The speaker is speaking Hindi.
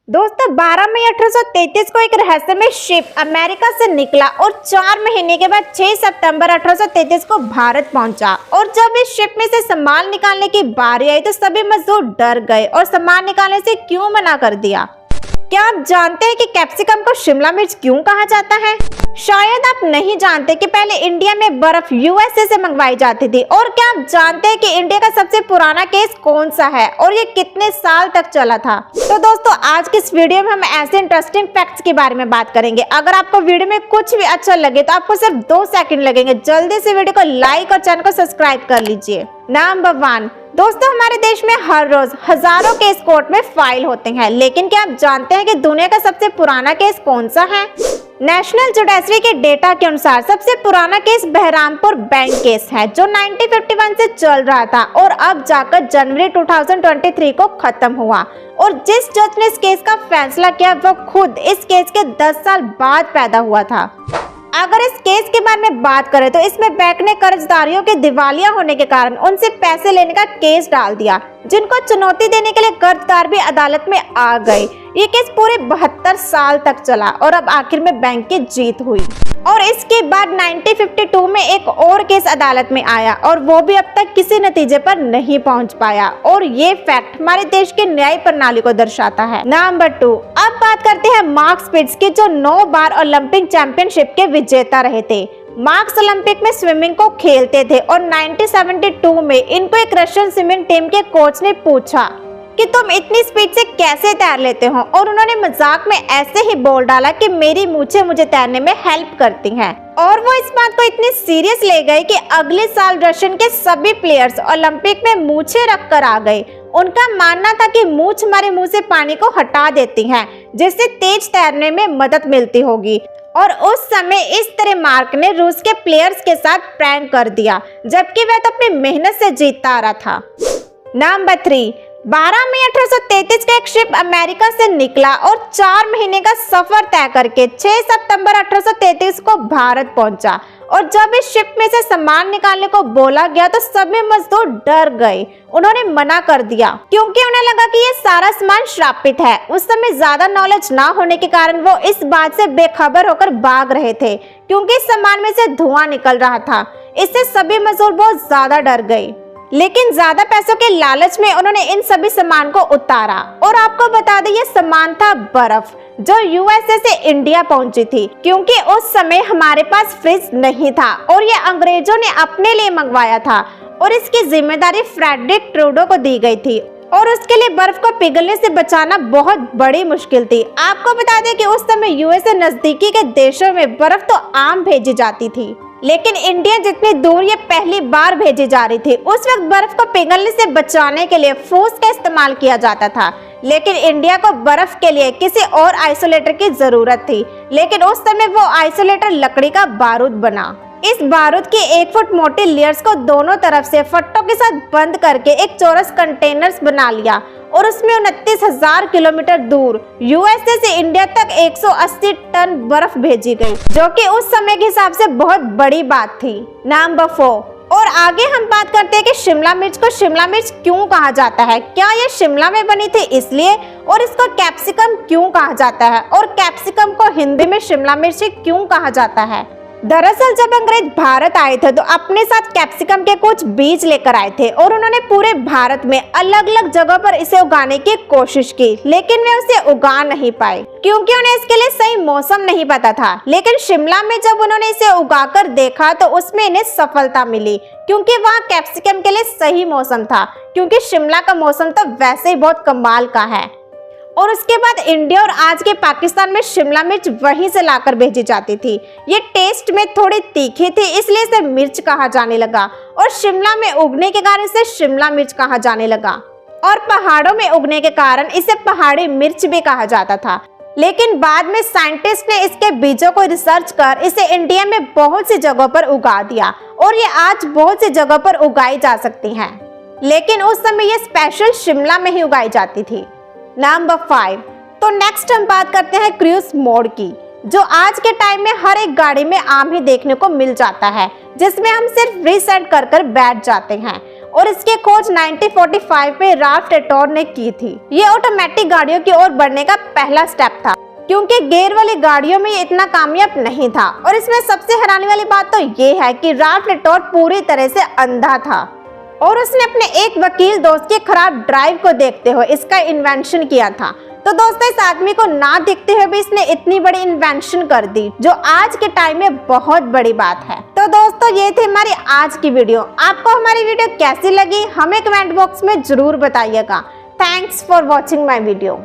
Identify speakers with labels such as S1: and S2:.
S1: दोस्तों 12 मई 1833 को एक रहस्यमय शिप अमेरिका से निकला और 4 महीने के बाद 6 सितंबर 1833 को भारत पहुंचा। और जब इस शिप में से सामान निकालने की बारी आई तो सभी मजदूर डर गए और सामान निकालने से क्यों मना कर दिया। क्या आप जानते हैं कि कैप्सिकम को शिमला मिर्च क्यों कहा जाता है? शायद आप नहीं जानते कि पहले इंडिया में बर्फ यूएसए से मंगवाई जाती थी। और क्या आप जानते हैं कि इंडिया का सबसे पुराना केस कौन सा है और ये कितने साल तक चला था? तो दोस्तों आज की इस वीडियो में हम ऐसे इंटरेस्टिंग फैक्ट्स के बारे में बात करेंगे। अगर आपको वीडियो में कुछ भी अच्छा लगे तो आपको सिर्फ 2 सेकंड लगेंगे। जल्दी से वीडियो को लाइक और चैनल को सब्सक्राइब कर लीजिए। नंबर 1, दोस्तों हमारे देश में हर रोज हजारों केस कोर्ट में फाइल होते हैं, लेकिन क्या आप जानते हैं कि दुनिया का सबसे पुराना केस कौन सा है? नेशनल जुडिशरी के डेटा के अनुसार सबसे पुराना केस बहरामपुर बैंक केस है, जो 1951 से चल रहा था और अब जाकर जनवरी 2023 को खत्म हुआ। और जिस जज ने इस केस का फैसला किया वो खुद इस केस के 10 साल बाद पैदा हुआ था। अगर इस केस के बारे में बात करें तो इसमें बैंक ने कर्जदारियों के दिवालिया होने के कारण उनसे पैसे लेने का केस डाल दिया, जिनको चुनौती देने के लिए कर्जदार भी अदालत में आ गए। ये केस पूरे 72 साल तक चला और अब आखिर में बैंक की जीत हुई। और इसके बाद 1952 में एक और केस अदालत में आया और वो भी अब तक किसी नतीजे पर नहीं पहुंच पाया। और ये फैक्ट हमारे देश की न्याय प्रणाली को दर्शाता है। नंबर 2, अब बात करते हैं मार्क स्पिट्ज की, जो 9 बार ओलंपिक चैंपियनशिप के विजेता रहे थे। मार्क्स ओलंपिक में स्विमिंग को खेलते थे और 1972 में इनको एक रशियन स्विमिंग टीम के कोच ने पूछा कि तुम इतनी स्पीड से कैसे तैर लेते हो, और उन्होंने मजाक में ऐसे ही बोल डाला कि मेरी मूंछें मुझे तैरने में हेल्प करती हैं। और वो इस बात को इतनी सीरियस ले गए कि अगले साल रशियन के सभी प्लेयर्स ओलंपिक में मूंछें रख कर आ गए। उनका मानना था कि मूंछ हमारे मुंह से पानी को हटा देती हैं, जिससे तेज तैरने में मदद मिलती होगी। और उस समय इस तरह मार्क ने रूस के प्लेयर्स के साथ प्रैंक कर दिया, जबकि वह तो अपनी मेहनत से जीतता आ रहा था। नंबर 3, 12 मई 1833 का एक शिप अमेरिका से निकला और 4 महीने का सफर तय करके 6 सितंबर 1833 को भारत पहुंचा। और जब इस शिप में से सामान निकालने को बोला गया तो सभी मजदूर डर गए। उन्होंने मना कर दिया क्योंकि उन्हें लगा कि ये सारा सामान श्रापित है। उस समय ज्यादा नॉलेज ना होने के कारण वो इस बात से बेखबर होकर भाग रहे थे, क्योंकि इस सामान में से धुआं निकल रहा था। इससे सभी मजदूर बहुत ज्यादा डर गए, लेकिन ज्यादा पैसों के लालच में उन्होंने इन सभी सामान को उतारा। और आपको बता दें ये सामान था बर्फ, जो यूएसए से इंडिया पहुंची थी, क्योंकि उस समय हमारे पास फ्रिज नहीं था और ये अंग्रेजों ने अपने लिए मंगवाया था। और इसकी जिम्मेदारी फ्रेडरिक ट्रूडो को दी गई थी और उसके लिए बर्फ को पिघलने से बचाना बहुत बड़ी मुश्किल थी। आपको बता दें कि उस समय यूएसए नजदीकी के देशों में बर्फ तो आम भेजी जाती थी, लेकिन इंडिया जितनी दूर ये पहली बार भेजी जा रही थी। उस वक्त बर्फ को पिघलने से बचाने के लिए फूस का इस्तेमाल किया जाता था, लेकिन इंडिया को बर्फ के लिए किसी और आइसोलेटर की जरूरत थी। लेकिन उस समय वो आइसोलेटर लकड़ी का बारूद बना। इस बारूद की 1 फुट मोटी लेयर्स को दोनों तरफ से फट्टों के साथ बंद करके एक चौरस कंटेनर्स बना लिया और उसमें 29,000 किलोमीटर दूर यूएसए से इंडिया तक 180 टन बर्फ भेजी गई, जो कि उस समय के हिसाब से बहुत बड़ी बात थी। नंबर 4, और आगे हम बात करते हैं कि शिमला मिर्च को शिमला मिर्च क्यों कहा जाता है। क्या ये शिमला में बनी थी इसलिए? और इसको कैप्सिकम क्यों कहा जाता है? और कैप्सिकम को हिंदी में शिमला मिर्च क्यों कहा जाता है? दरअसल जब अंग्रेज भारत आए थे तो अपने साथ कैप्सिकम के कुछ बीज लेकर आए थे और उन्होंने पूरे भारत में अलग अलग जगह पर इसे उगाने की कोशिश की, लेकिन वे उसे उगा नहीं पाए क्योंकि उन्हें इसके लिए सही मौसम नहीं पता था। लेकिन शिमला में जब उन्होंने इसे उगाकर देखा तो उसमें इन्हें सफलता मिली, क्योंकि वहाँ कैप्सिकम के लिए सही मौसम था, क्योंकि शिमला का मौसम तो वैसे ही बहुत कमाल का है। और उसके बाद इंडिया और आज के पाकिस्तान में शिमला मिर्च वहीं से लाकर भेजी जाती थी। ये टेस्ट में थोड़ी तीखी थी, इसलिए इसे मिर्च कहा जाने लगा और शिमला में उगने के कारण इसे शिमला मिर्च कहा जाने लगा। और पहाड़ों में उगने के कारण इसे पहाड़ी मिर्च भी कहा जाता था। लेकिन बाद में साइंटिस्ट ने इसके बीजों को रिसर्च कर इसे इंडिया में बहुत सी जगहों पर उगा दिया और ये आज बहुत सी जगहों पर उगाई जा सकती हैं, लेकिन उस समय ये स्पेशल शिमला में ही उगाई जाती थी। नंबर 5, तो नेक्स्ट हम बात करते हैं क्रूज मोड की, जो आज के टाइम में हर एक गाड़ी में आम ही देखने को मिल जाता है, जिसमें हम सिर्फ रीसेट कर बैठ जाते हैं। और इसकी खोज 1945 में राल्फ टेटोर ने की थी। ये ऑटोमेटिक गाड़ियों की ओर बढ़ने का पहला स्टेप था, क्योंकि गियर वाली गाड़ियों में ये इतना कामयाब नहीं था। और इसमें सबसे हैरानी वाली बात तो ये है कि राल्फ टेटोर पूरी तरह से अंधा था और उसने अपने एक वकील दोस्त के खराब ड्राइव को देखते हुए इसका इन्वेंशन किया था। तो दोस्तों, इस आदमी को ना दिखते हुए भी इसने इतनी बड़ी इन्वेंशन कर दी, जो आज के टाइम में बहुत बड़ी बात है। तो दोस्तों, ये थी हमारी आज की वीडियो। आपको हमारी वीडियो कैसी लगी हमें कमेंट बॉक्स में जरूर बताइएगा। Thanks for watching my video.